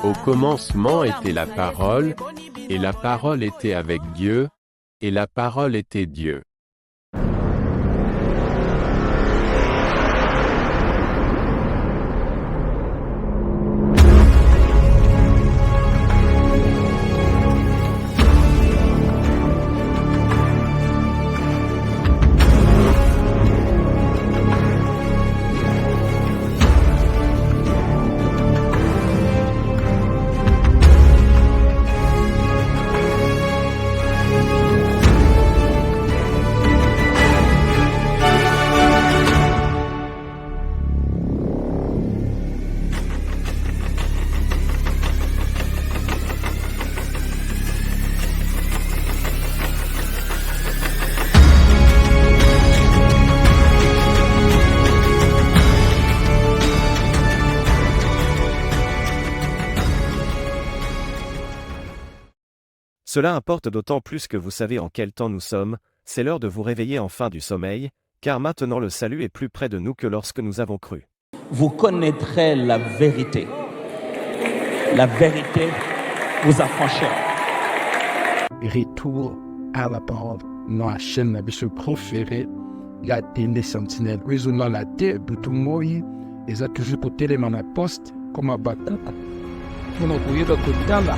Au commencement était la parole, et la parole était avec Dieu, et la parole était Dieu. Cela importe d'autant plus que vous savez en quel temps nous sommes, c'est l'heure de vous réveiller enfin du sommeil, car maintenant le salut est plus près de nous que lorsque nous avons cru. Vous connaîtrez la vérité. La vérité vous affranchira. Retour à la parole. Dans la chaîne de notre préféré, il y a des sentinelles. Raisonnant la terre de tout le monde, ils ont toujours porté les mains à la poste comme un bâton. Pour nous courir de côté là.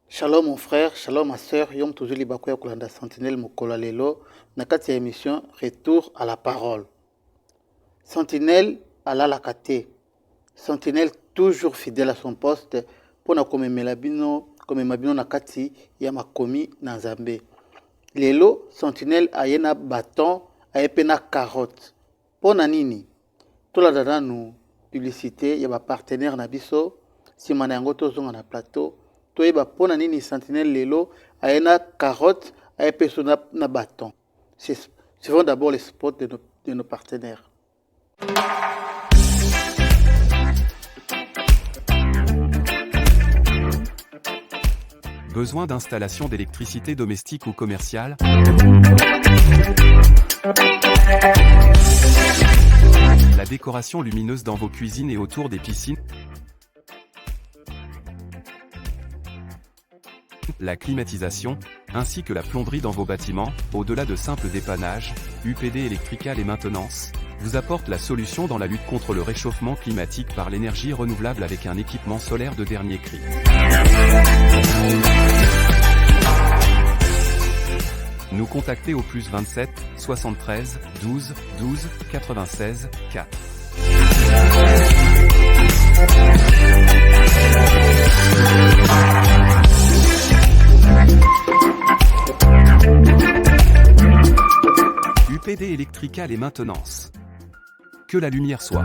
Shalom mon frère, shalom ma soeur, yom toujours libako ya kolanda sentinelle mokola lelo na kati ya émission Retour à la parole. Sentinelle alalaka te. Sentinelle toujours fidèle à son poste pour na komemela bino na kati ya makomi na Nzambe. Lelo sentinelle ayena bâton ayepe na carotte. Pona nini? Tolanda nanu publicité ya ba partenaire na biso simana yango tozonga na plateau toyeba pona nini sentinelle lelo ayena carotte ayepeso na bâton. Suivons d'abord les spots de nos partenaires. Besoin d'installation d'électricité domestique ou commerciale? La décoration lumineuse dans vos cuisines et autour des piscines? La climatisation, ainsi que la plomberie dans vos bâtiments, au-delà de simples dépannages, UPD Electrical et Maintenance, vous apporte la solution dans la lutte contre le réchauffement climatique par l'énergie renouvelable avec un équipement solaire de dernier cri. Nous contacter au plus 27 73 12 12 96 4. UPD Electrical et Maintenance. Que la lumière soit.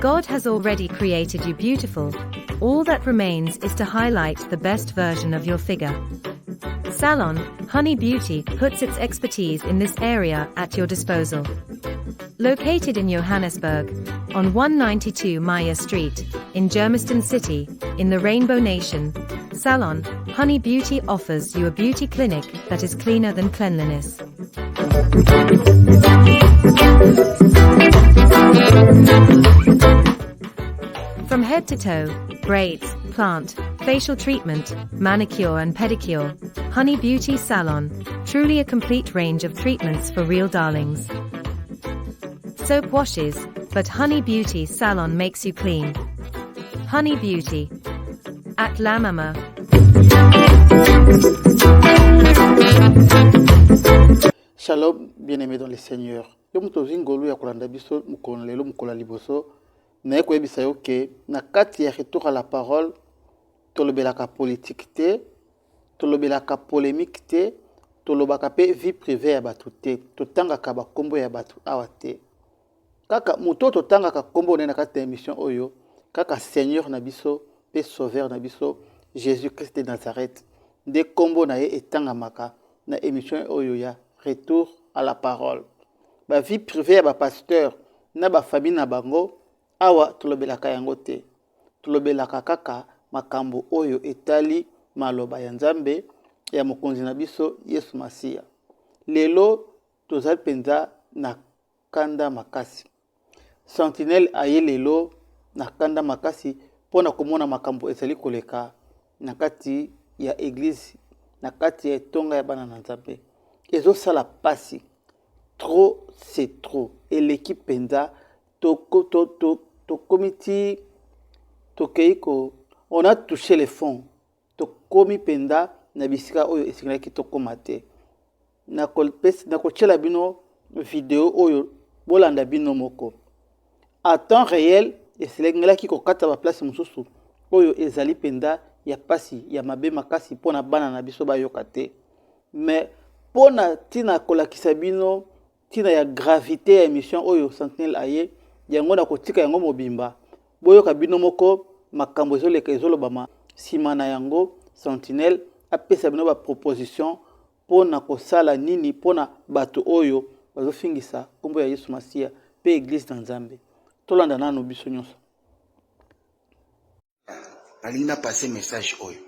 God has already created you beautiful. All that remains is to highlight the best version of your figure. Salon Honey Beauty puts its expertise in this area at your disposal. Located in Johannesburg, on 192 Maya Street, in Germiston City, in the Rainbow Nation, Salon Honey Beauty offers you a beauty clinic that is cleaner than cleanliness. From head to toe, braids, plant, facial treatment, manicure and pedicure, Honey Beauty Salon, truly a complete range of treatments for real darlings. Soap washes, but Honey Beauty Salon makes you clean. Honey Beauty. At La Mama. Shalom, bien-aimés dans le Seigneur. Yom tozingolo ya kolanda biso mukolo lelo mukola liboso. Na koyebisa yo ke na kati ya retour à la parole tolobelaka politique te, tolobelaka polémique te, tolobaka pe vie privée ya batu te, totangaka bakombo ya batu awa te. Kaka muto totangaka kombo na kati ya émission oyo, kaka Seigneur na biso pe Sauveur na biso Jésus Christ de Nazareth. De kombo na ye etangamaka na émission oyo ya retour à la parole. Ba vie privée ya ba pasteur na ba famille na bango awa tolobelaka yango te. Tolobelaka kaka makambo oyo etali maloba ya Nzambe ya mokonzi na biso Yesu Masiya. Lelo tozali penza na kanda makasi. Sentinelle aye lelo na kanda makasi pona komona makambo ezali koleka na kati ya église na kati ya tonga ya bana na Nzambe. Ezo sala pasi. Trop c'est trop. Et l'équipe penza comité Tokeiko, on a touché les fonds. Tokomi penda na bisika oyo esingaki tokomate. Na kochela bino vidéo oyo bolanda bino moko. À temps réel, eselengelaki kokata ba place mususu oyo ezali penda ya pasi ya mabe makasi pona bana na biso bayoka te. Mais pona tina kolakisa bino tina ya gravité ya émission oyo Sentinelle aye yango na kotika yango mobimba boyoka bino moko makambo ezoleka ezolobama sima na yango Sentinelle apesa bino ba proposition pona kosala nini pona bato oyo bazofingisa kombo ya Yesu Masiya pe église na Nzambe tolanda nano biso nyonso. Alina passer message oyo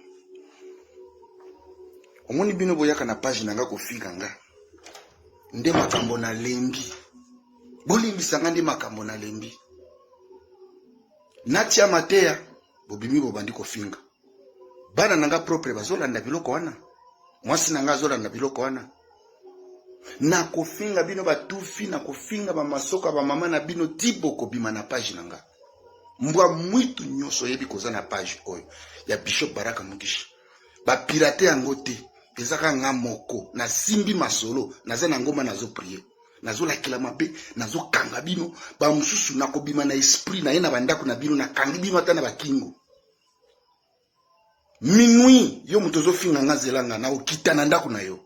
omoni bino boyaka na page nanga kofika nga nde makambo na lembi bolimbisanga nde makambo na lembi natia mateya bobimi bobandi kofinga bana nanga propre bazolanda biloko wana mwasi nanga azolanda biloko wana na kofinga bino batufi na kofinga bamasoka bamama na bino tiboko bima na page nanga mbwa mwitu nyonso yebi koza na page oyo ya Bishop Baraka Mugisha bapirate yango te ezaka nga moko na simbi masolo naza na ngoma nazo prier nazo lakila mabe nazo kanga bino ba mususu na kobima na esprit na ye na bandako na bino na kangi bino ata na bakingo minuit yo mutozo finga nga zelanga na okita na ndako na yo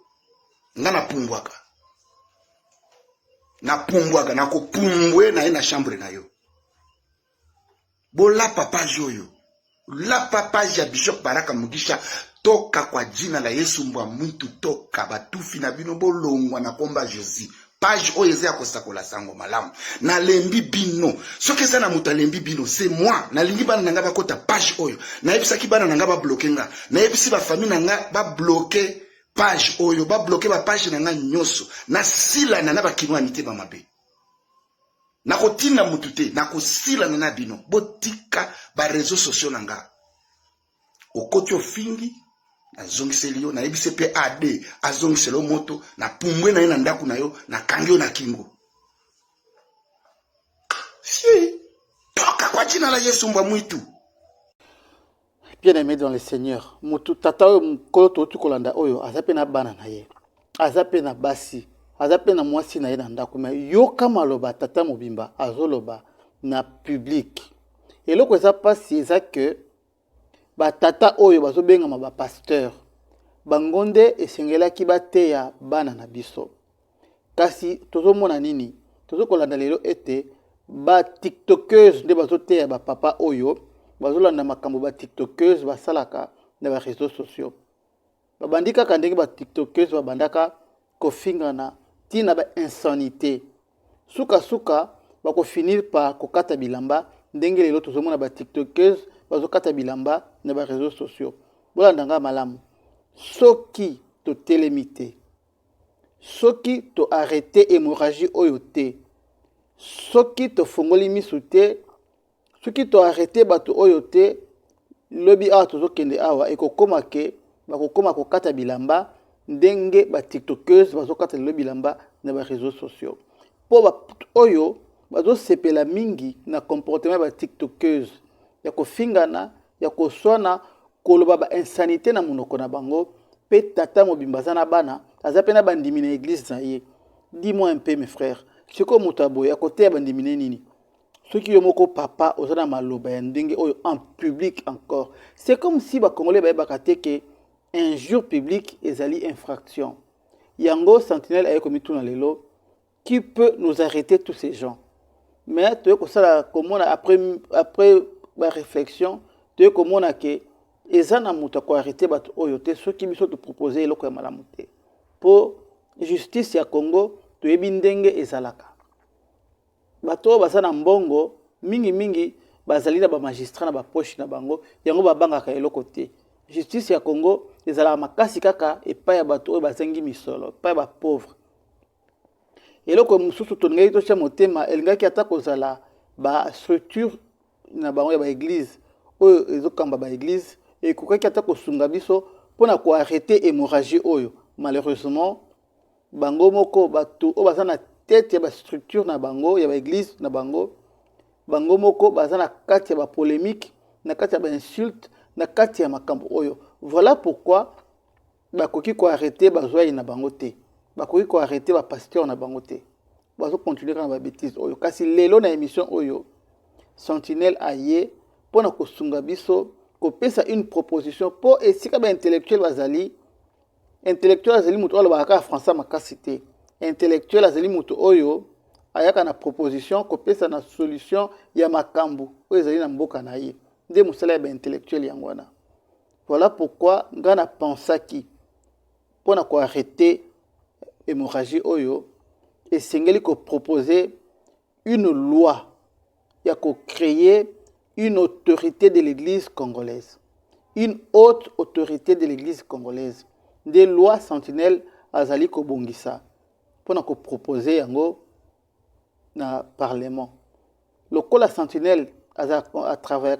nga na pumbwaka na kopumbwe na ye na chambre na yo bola papa joyo la papa ya Bishop Baraka Mugisha toka kwa jina la Yesu mbwa mwitu toka batufi na bino bolongwa na komba Jésus page oyo eza kosakola sango malamu na lembi bino soki eza na moto alembi bino c'est moi nalingi bana nanga bakota page oyo nayebisaki bana nanga babloke nga nayebisi bafamille nanga babloke page oyo babloke bapage nanga nyonso na silana na bakinwani te bamabe na kotina mutu te na kosilana na bino botika ba réseaux sociaux nanga okoti ofingi azongiseli yo na yebise pe AD azongiselo moto na pumbwe na ye na ndako na yo na kangi yo na kingo si toka kwa jina la Yesu mbwa mwitu. Bien-aimé dans le Seigneur mutu tata oyo mukolo totu kolanda oyo azape na bana na ye azape na basi azape na mwasi na ye na ndako me yoka maloba tata mobimba azoloba na public eloko eza pasi eza ke batata oyo bazobengama bapasteur bangonde esengelaki bateya bana na biso kasi tozomona nini tozokolanda lelo ete batiktokeuse nde bazoteya bapapa oyo bazolanda makambo batiktokeuse basalaka na bareseau sociaux babandi kaka ndenge batiktokeuse babandaka kofingana tina bainsanité suka bakofinir par kokata bilamba ndenge lelo tozomona batiktokeuse bazokata bilamba na ba réseaux sociaux bolanda nga malamu soki totelemi te soki to arrêter hémorragie oyo te soki tofongoli misu te soki to arrêter bato oyo te lobi awa tozokende awa ekokoma ke bakokoma kokata bilamba ndenge batiktokeuse bazokata lelo bilamba na ba réseaux sociaux po bato oyo bazosepela mingi na comportement ya batiktokeuse ya kofingana ya koswana koloba ba insanité na munoko na bango pe tata mobimba za na bana aza pe na bandimi na église na ye. Dis-moi un peu mes frères, siko mutabo ya kote ya bandimi nini soki yo moko papa ozana maloba ya ndenge oyo en public encore c'est comme si ba congolais ba bakate ke injure public ezali infraction yango Sentinelle aye komituna lelo qui peut nous arrêter tous ces gens mais tu ko sala komona après ba réflexion tu komona ke ezana muta ko arrêter bato oyo te soki biso te proposer eloko ya malamu te po justice ya Congo toyebi ndenge ezalaka bato oyo baza na mbongo mingi bazali na bamagistrat na bapoche na bango yango babangaka eloko te. Justice ya Congo ezalaka makasi kaka epai ya bato oyo bazangi misolo epai ya bapauvre. Eloko mosusu tolingaki totya motema elingaki ata kozala bastructure na bango ya baeglise oyo ezokamba baeglise ekokaki ata kosunga biso mpona koarrete hémorragie oyo. Malheureusement bango moko bato oyo baza na tete ya bastructure na bango ya baeglise na bango moko baza na kati ya bapolémique na kati ya bainsulte na kati ya makambo oyo. Voilà pourquoi bakoki koarrete bazwai na bango te, bakoki koarrete bapasteur na bango te, bazokontinue na babétise oyo. Kasi lelo na émission oyo Sentinelle aye mpona kosunga biso kopesa une proposition po esika baintellectuel bazali. Intellectuel azali mutu oyo alobaka français makasi te. Intellectuel azali mutu oyo ayaka na proposition kopesa na solution ya makambo oyo ezali na mboka na ye nde mosala ya baintellectuel yango wana. Voilà pourquoi nga na pensaki mpona koarrete hémorragie oyo esengeli koproposer une loi ya kocréer une autorité de l'église congolaise, une haute autorité de l'église congolaise. Des lois Sentinelle azali kobongisa mpona koproposer yango na parlement. Lokola Sentinelle a travaillé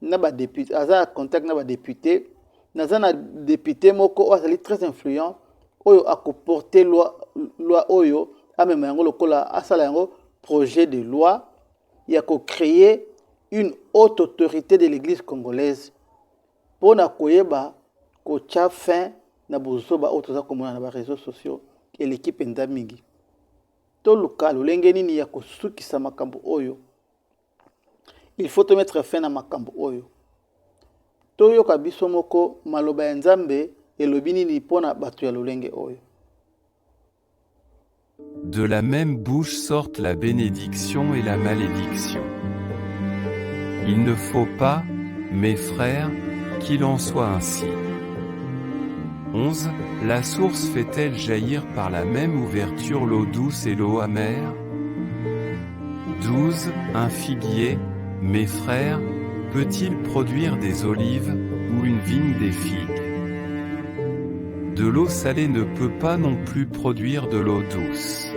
na ba député, aza contact na ba député, naza na député moko azali très influent oyo akoporter loi oyo amema yango lokola asala yango projet de loi ya ko créer une haute autorité de l'église congolaise mpona koyeba kotia fin na bozoba oyo toza komona na ba réseaux sociaux et l'équipe enda mingi. Toluka lolenge nini ya kosukisa makambo oyo. Il faut te mettre fin na makambo oyo. Toyoka biso moko maloba ya Nzambe elobi nini mpona bato ya lolenge oyo. De la même bouche sortent la bénédiction et la malédiction. Il ne faut pas, mes frères, qu'il en soit ainsi. 11. La source fait-elle jaillir par la même ouverture l'eau douce et l'eau amère? 12. Un figuier, mes frères, peut-il produire des olives, ou une vigne des figues? De l'eau salée ne peut pas non plus produire de l'eau douce.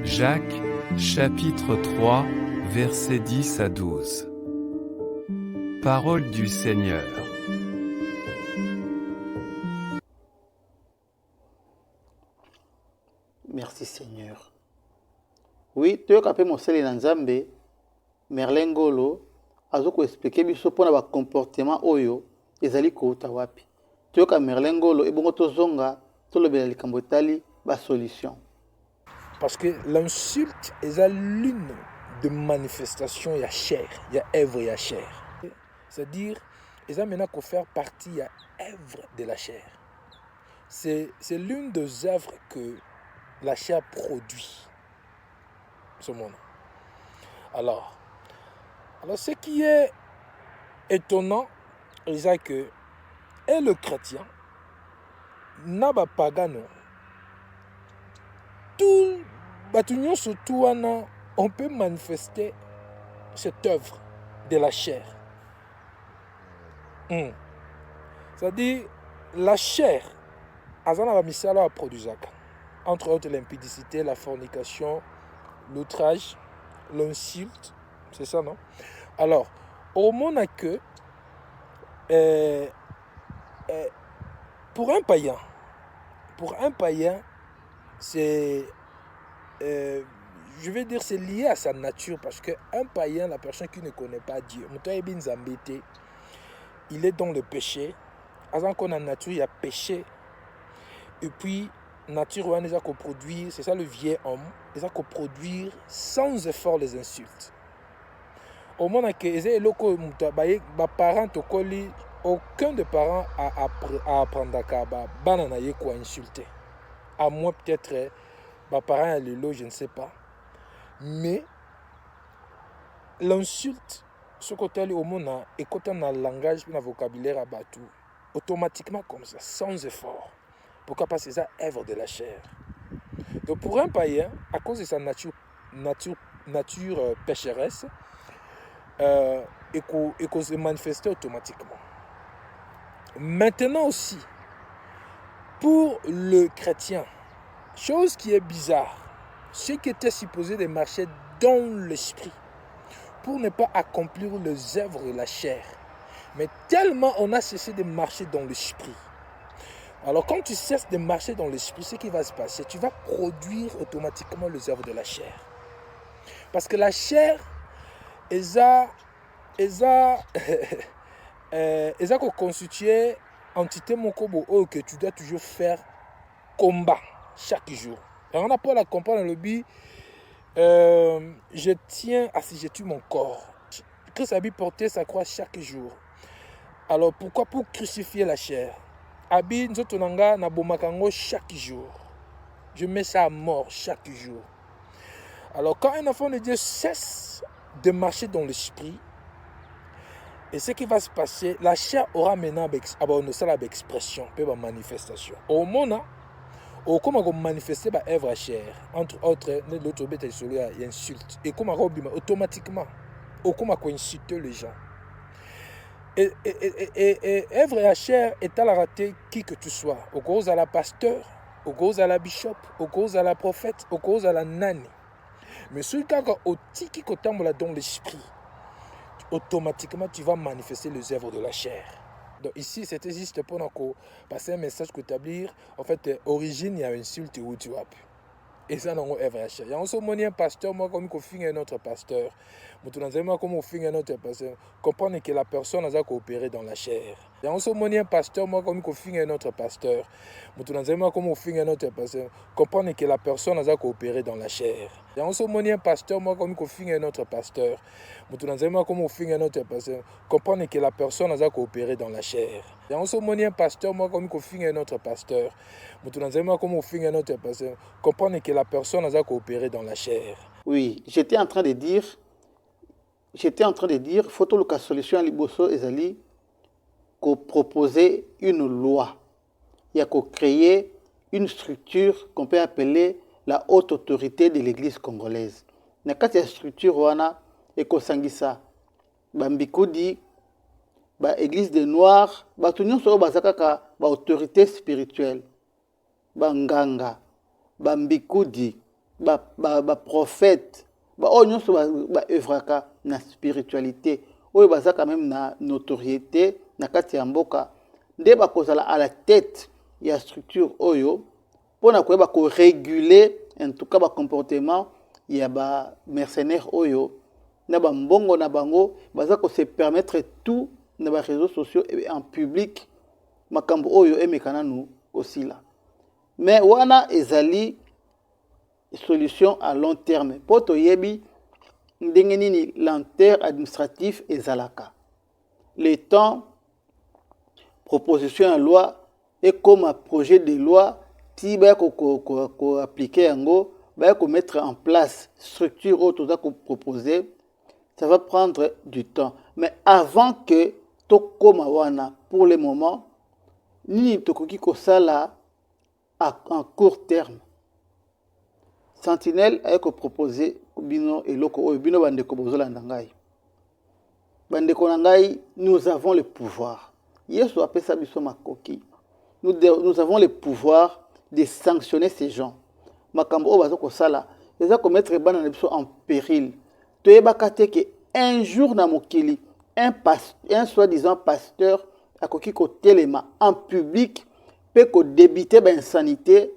Jacques, chapitre 3, versets 10 à 12. Parole du Seigneur. Merci Seigneur. Oui, toyoka pe mosali na Nzambe Merlin Ngolo azoko expliquer biso pona ba comportement oyo ezali kouta wapi. Toyoka Merlin Ngolo ebongo tozonga tolobela likambo etali ba solution. Parce que l'insulte est l'une de manifestations ya chair, ya œuvre ya chair. C'est-à-dire, ils ont maintenant qu'à faire partie ya œuvre de la chair. C'est l'une des œuvres que la chair produit. Ce monde. Alors, ce qui est étonnant, c'est que et le chrétien n'a pas pagano. Tout batunion surtout on peut manifester cette œuvre de la chair. C'est-à-dire la chair, azana misala a produit entre autres l'impudicité, la fornication, l'outrage, l'insulte, c'est ça, non? Alors, au moment que pour un païen, c'est, je vais dire, c'est lié à sa nature, parce qu'un païen, la personne qui ne connaît pas Dieu, il est dans le péché. Avant qu'on a nature, il y a péché. Et puis, nature, on a produire, c'est ça le vieil homme, il a produire sans effort les insultes. Au moment que les parents aucun des parents a apprendre à insulter. À moins peut-être les parents le je ne sais pas. Mais l'insulte, ce côté au monde et quand on a le langage, le vocabulaire à battu, automatiquement comme ça, sans effort. Pourquoi? Parce que c'est œuvre de la chair. Donc pour un païen, à cause de sa nature pécheresse, il se manifester automatiquement. Maintenant aussi, pour le chrétien, chose qui est bizarre, ceux qui étaient supposés de marcher dans l'esprit pour ne pas accomplir les œuvres de la chair. Mais tellement on a cessé de marcher dans l'esprit. Alors quand tu cesses de marcher dans l'esprit, ce qui va se passer, tu vas produire automatiquement les œuvres de la chair. Parce que la chair, elle a constitué entité mokobo que tu dois toujours faire combat chaque jour. Et on n'a pas la comprendre le but. Je tiens à si je tue mon corps. Christ a porté sa croix chaque jour. Alors pourquoi? Pour crucifier la chair. Abi nzotonanga na bomakango chaque jour. Je mets ça à mort chaque jour. Alors quand un enfant de Dieu cesse de marcher dans l'esprit, et ce qui va se passer, la chair aura maintenant une expression, une manifestation. Au moment où on manifester la œuvre à chair, entre autres, l'autre bête il y a insulte. Et comme automatiquement, on insulter les gens. Et œuvre à chair est à la rater qui que tu sois. Au cause à la pasteur, au cause à la bishop, au cause à la prophète, au cause à la nani. Mais celui qui a au tiki dans l'esprit, automatiquement tu vas manifester les œuvres de la chair. Donc ici c'était juste pour passer un message pour établir en fait origine il y a une insulte où tu as pu. Et ça non œuvre à chair. Il y a un un pasteur moi comme qu'on finit un autre pasteur. Moi comme on finit un autre pasteur. Comprendre que la personne a coopéré dans la chair. Il y a un pasteur moi comme qu'on finit un autre pasteur. Moi comme on finit un autre pasteur. Comprendre que la personne a coopéré dans la chair. Il y a un pasteur moi comme qu'on finit un autre pasteur. Moi comme on finit un autre pasteur. Comprendre que la personne a coopéré dans la chair. Il y a un pasteur moi comme qu'on finit un autre pasteur. Moi comme on finit un autre pasteur. Comprendre que la personne a coopéré dans la chair. Oui, j'étais en train de dire, photo le solution à Liboso Ezali, qu'on proposait une loi. Il y a qu'on créer une structure qu'on peut appeler la haute autorité de l'église congolaise. Dans cette structure, on a ekosangisa bambikudi ba église de noirs ba tunyo so bazaka ba autorité spirituelle banganga bambikudi ba prophète ba onyo so ba evraka na spiritualité oyo bazaka même na notoriété na kati ya mboka nde bakozala à la tête ya structure oyo pona koyeba ko réguler en tout cas ba comportement ya ba mercenaires oyo na ba mbongo na bango baza ko se permettre tout na ba réseaux sociaux et en public makambo oyo emekana nu aussi là mais wana ezali solution à long terme poto yebi ndenge nini lenteur administratif ezalaka le temps proposition à loi et comme un projet de loi ti ba ko appliquer yango ba ko mettre en place structure auto za ko proposer ça va prendre du temps mais avant que to koma wana pour le moment ni tokoki ko sala en court terme Sentinelle a proposé bino eloko oyo bino bandeko bozolanda ngai bandeko na ngai nous avons le pouvoir yesu apesa biso makoki nous avons le pouvoir de sanctionner ces gens makambo oyo bazo kosala eza ko mettre bana na biso en péril toyebaka te ke un jour na mokili un soi-disant pasteur akoki kotelema en public pe ko débiter ba insanité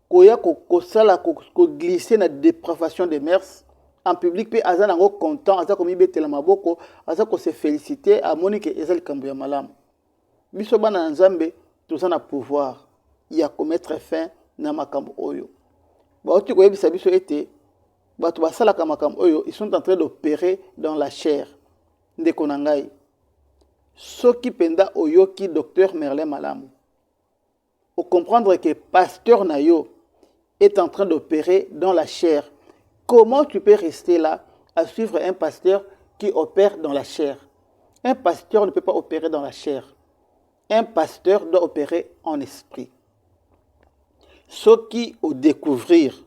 koya ko sala ko glisser na dépravation des mœurs en public pe aza nango content aza ko mibetela maboko aza ko se féliciter a monique ezali kambo ya malamu biso bana nzambe toza na pouvoir ya ko mettre fin na makambo oyo ba oti ko yebisa biso ete bato basalaka makambo oyo ils sont en train d'opérer dans la chair ndeko na ngai soki penda oyoki docteur Merlin Malamu au comprendre que pasteur Nayo est en train d'opérer dans la chair. Comment tu peux rester là à suivre un pasteur qui opère dans la chair? Un pasteur ne peut pas opérer dans la chair. Un pasteur doit opérer en esprit. Ce qui au découvrir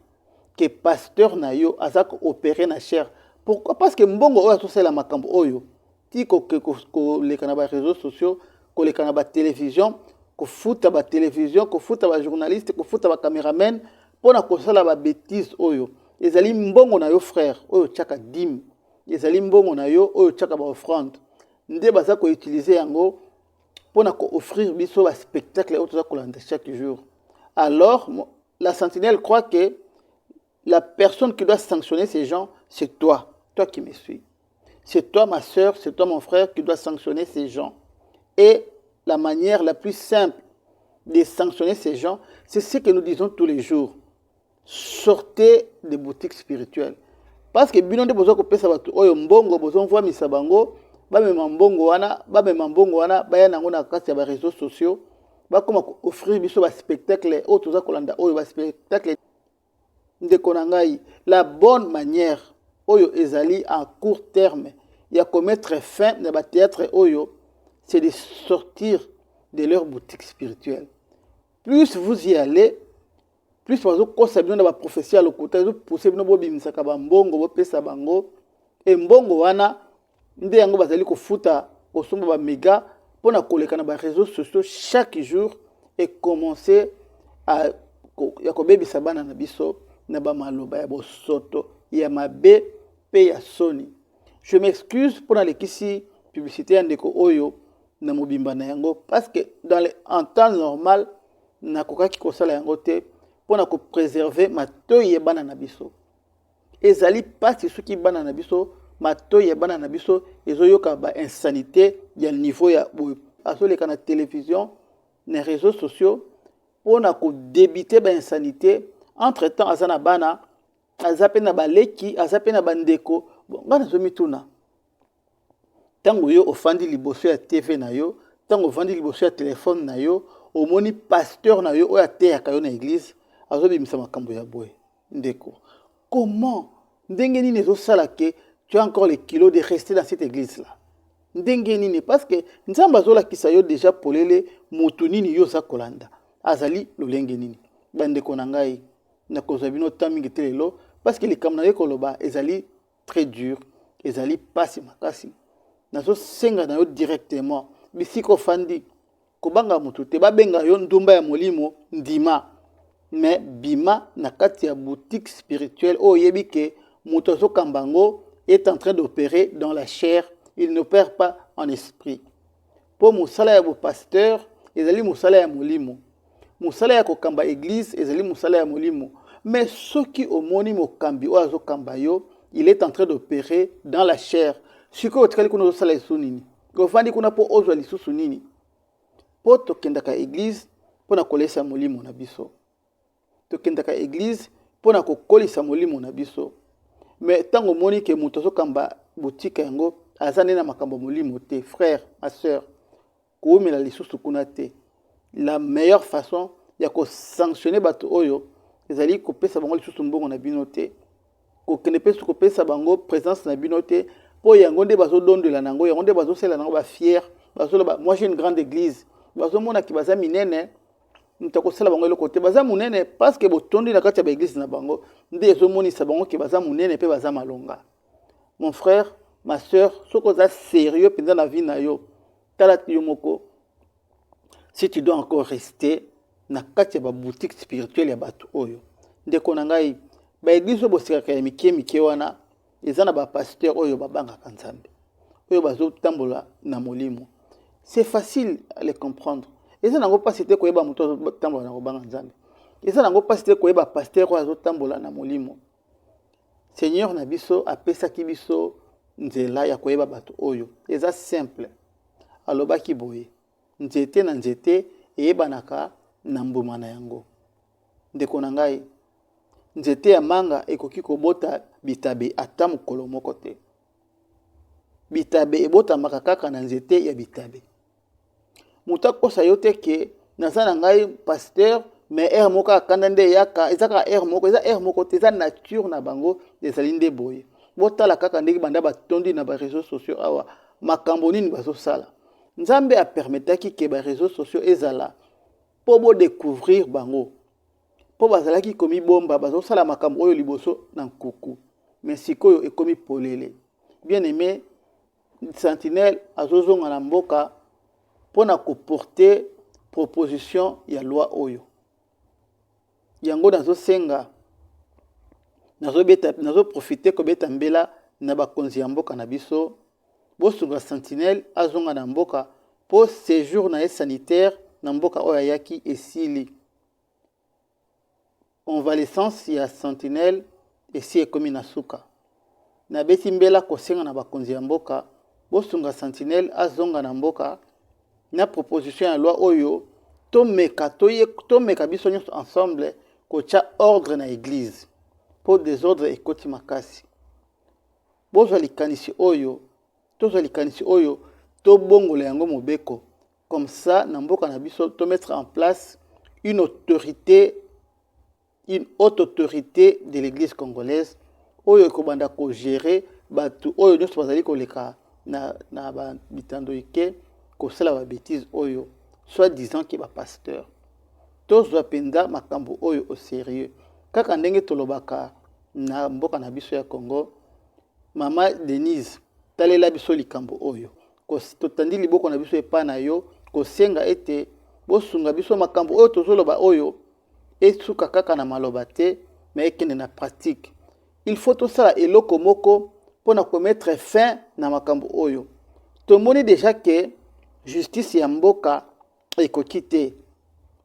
que pasteur na yo azak opérer na chair. Pourquoi? Parce que mbongo oyo tout la makambo oyo. Ti ko les canaba réseaux sociaux, ko les canaba télévision, ko futa ba télévision, ko futa ba journaliste, ko futa ba caméraman pona ko sala ba bêtise oyo. Ezali mbongo na yo frère, oyo tchaka dim. Ezali mbongo na yo oyo tchaka ba offrande. Nde baza ko utiliser yango pona ko offrir biso ba spectacle oyo toza kolanda chaque jour. Alors la sentinelle croit que la personne qui doit sanctionner ces gens, c'est toi qui me suis. C'est toi ma soeur, c'est toi mon frère qui doit sanctionner ces gens. Et la manière la plus simple de sanctionner ces gens, c'est ce que nous disons tous les jours. Sortez des boutiques spirituelles. Parce que bino nde bozo ko pesa batu oyo mbongo bozo mvwa misabango, ba mema mbongo wana, baya nango na kati ya ba réseaux sociaux, ba koma ko offrir biso ba spectacle oyo toza kolanda oyo ba spectacle ndeko na ngai. La bonne manière oyo ezali en court terme ya commettre fin na ba théâtre oyo, c'est de sortir de leur boutique spirituelle. Plus vous y allez, plus vous avez besoin de la prophétie à l'occulta, vous poussez bino bobimisaka ba mbongo bo pesa bango et mbongo wana nde yango bazali ko futa ko somba ba méga pona koleka na ba réseaux sociaux chaque jour et commencer à ya ko bebisa bana na biso na ba maloba ya bosoto ya mabe pe ya soni. Je m'excuse pour les kisi publicité ya ndeko oyo na mobimba na yango parce que en temps normal na kokaki kosala yango te pona ko préserver matoyi bana na biso. Ezali pasi soki bana na biso matoyi bana na biso ezoyoka ba insanité ya niveau ya azoleka na télévision na réseaux sociaux pona ko débiter ba insanité. Entre temps azana bana azape na baleki azape na bandeko bana zomituna tango yo ofandi liboso ya TV na yo, tango ofandi liboso ya téléphone na yo, omoni pasteur na yo oya teyaka yo na église azobimisa makambo ya boye ndeko. Comment ndenge nini ezosala ke tu as encore les kilos de rester dans cette église là? Ndenge nini? Parce que nzambe azolakisa yo déjà polele mutu nini yo za kolanda azali lolenge nini. Bandeko na ngai na kozwa bino tamingi te lelo parce que les kamna ye koloba ezali très dur, ezali pasi makasi. Nazo senga na yo directement bisiko fandi kobanga mutu te babenga yo ndumba ya molimo ndima mais bima na kati ya boutique spirituelle oyebi ke mutu zo kambango est en train d'opérer dans la chair, il n'opère pas en esprit. Po musala ya bo pasteur ezali musala ya molimo, musala ya kokamba église ezali musala ya molimo. Mais ce qui au moni mokambi o azo kamba yo, il est en train d'opérer dans la chair. Siko otikali kuna osala isunini. Kofandi kuna po ozwa lisusu nini. Po tokendaka église po na kolesa molimo na biso. Tokendaka église po na kokolisa molimo na biso. Mais tango moni ke muto zo kamba boutique yango azane na makambo molimo te, frère, ma sœur. Ko mela lisusu kuna te. La meilleure façon ya ko sanctionner bato oyo ezali ko pesa bango lisusu mbongo na bino te. Ko kene pesa ko pesa bango présence na bino te. Po yango nde bazo dondola nango, yango nde bazo sela nango ba fier, bazo ba moi j'ai une grande église. Bazo mona ki baza minene, ntako sela bango le côté baza munene parce que botondi na kati ya ba église na bango, nde ezo moni sa bango ki baza munene pe baza malonga. Mon frère, ma sœur, soko za sérieux penza na vie na yo, tala yo moko. Si tu dois encore rester na kati ya ba boutique spirituelle ya bato oyo, ndeko na ngai, ba église bo sikaka ya mike wana ezana ba pasteur oyo babanga kanzambe oyo bazo tambola na molimo. C'est facile à les comprendre. Ezana ngo pasite ko yeba muto tambola na kobanga nzambe. Ezana ngo pasite ko yeba pasteur oyo azo tambola na molimo. Seigneur na biso apesa ki biso nzela ya ko yeba bato oyo. Eza simple. Alobaki boye. Nzete na nzete eyebanaka na mbuma na yango. Ndeko na ngai, nzete ya manga ekoki kobota bitabe ata mokolo moko te. Bitabe ebota makakaka na nzete ya bitabe. Muta kosa yo te ke naza na ngai pasteur mais air moko akanda nde yaka ezaka air moko eza air moko te eza nature na bango ezali nde boye. Botala kaka ndenge banda batondi na ba réseaux sociaux awa makambo nini bazosala. Nzambe a permetaki ke ba réseaux sociaux ezala po bo découvrir bango. mpo bazalaki komi bomba bazosala makambo oyo liboso na nkuku mais sikoyo ekomi polele. Bien aimé, Sentinelle azozonga na mboka mpona koporte proposition ya loi oyo. Yango nazosenga nazoprofite kobeta mbela na bakonzi ya mboka na biso bosunga Sentinelle azonga na mboka po séjour na ye sanitaire na mboka oyo ayaki esili. Convalescence ya Sentinelle esi ekomi na suka. Na beti mbela kosenga na bakonzi ya mboka bosunga Sentinelle azonga na mboka na proposition ya loi oyo tomeka biso nyonso ensemble kotia ordre na église po désordre ekoti makasi. Bozwa likanisi oyo tobongola yango mobeko comme ça na mboka na biso to mettre en place une haute autorité de l'église congolaise oyo ekobanda ko gérer batu oyo nyonso bazali koleka na bitando ike kosala ba bêtise oyo soit disant que ba pasteur tozwa penza makambo oyo au sérieux kaka ndenge tolobaka na mboka na biso ya Congo. Mama Denise talela biso likambo oyo totandi liboko na biso epa na yo kosenga ete bosunga biso makambo oyo tozoloba oyo esuka kaka na maloba te mais ekende na pratique. Il faut tosala eloko moko mpona komettre fin na makambo oyo. Tomoni déjà que justice ya mboka ekoki te.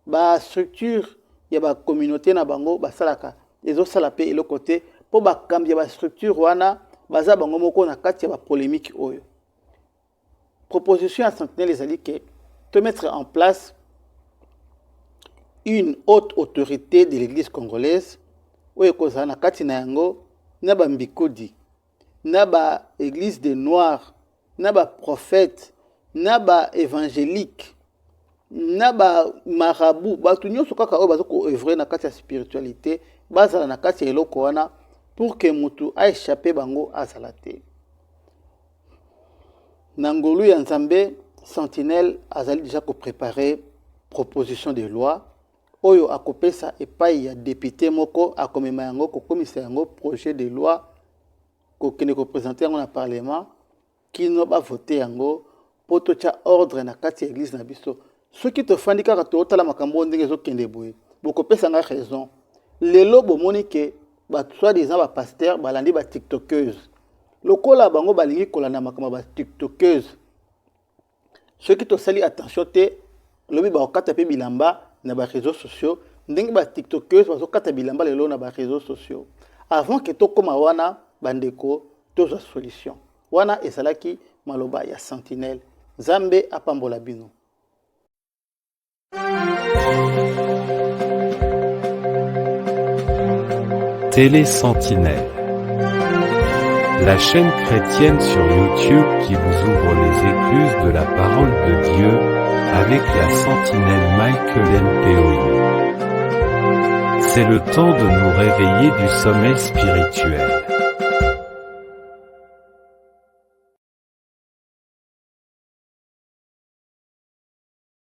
Ba structure ya ba communauté na bango basalaka ezosala pe eloko te po bakambi ya ba structure wana baza bango moko na kati ya ba polémique oyo. Proposition à Sentinelle ezali ke te mettre en place une haute autorité de l'église congolaise oyo kozala na kati na yango na ba mbikodi na ba église des noirs na ba prophète na ba évangélique na ba marabout batu nyonso kaka oyo bazoko œuvrer na kati ya spiritualité bazala na kati ya eloko wana pour que mutu a échappé bango azala te. Na ngolu ya Nzambe Sentinelle azali déjà ko préparer proposition de loi oyo akopesa epai ya député moko akomema yango kokomisa yango projet de loi kokende ko présenter yango na parlement kino ba voter yango po totia ordre na kati ya église na biso. Soki tofandi kaka totala makambo ndenge ezokende boye bokopesa nga raison. Lelo bomoni ke soi-disant ba pasteur balandi ba tiktokeuse lokola bango balingi kolanda makambo ba tiktokeuse. Soki tosali attention te lobi ba okata pe bilamba na ba réseaux sociaux ndenge ba tiktokeuse bazokata bilamba lelo na ba réseaux sociaux. Avant que tokoma wana bandeko tozwa solution wana esalaki maloba ya Sentinelle. Nzambe apambola bino. Télé Sentinelle, la chaîne chrétienne sur YouTube qui vous ouvre les écluses de la parole de Dieu avec la Sentinelle Michael Mpeoui. C'est le temps de nous réveiller du sommeil spirituel.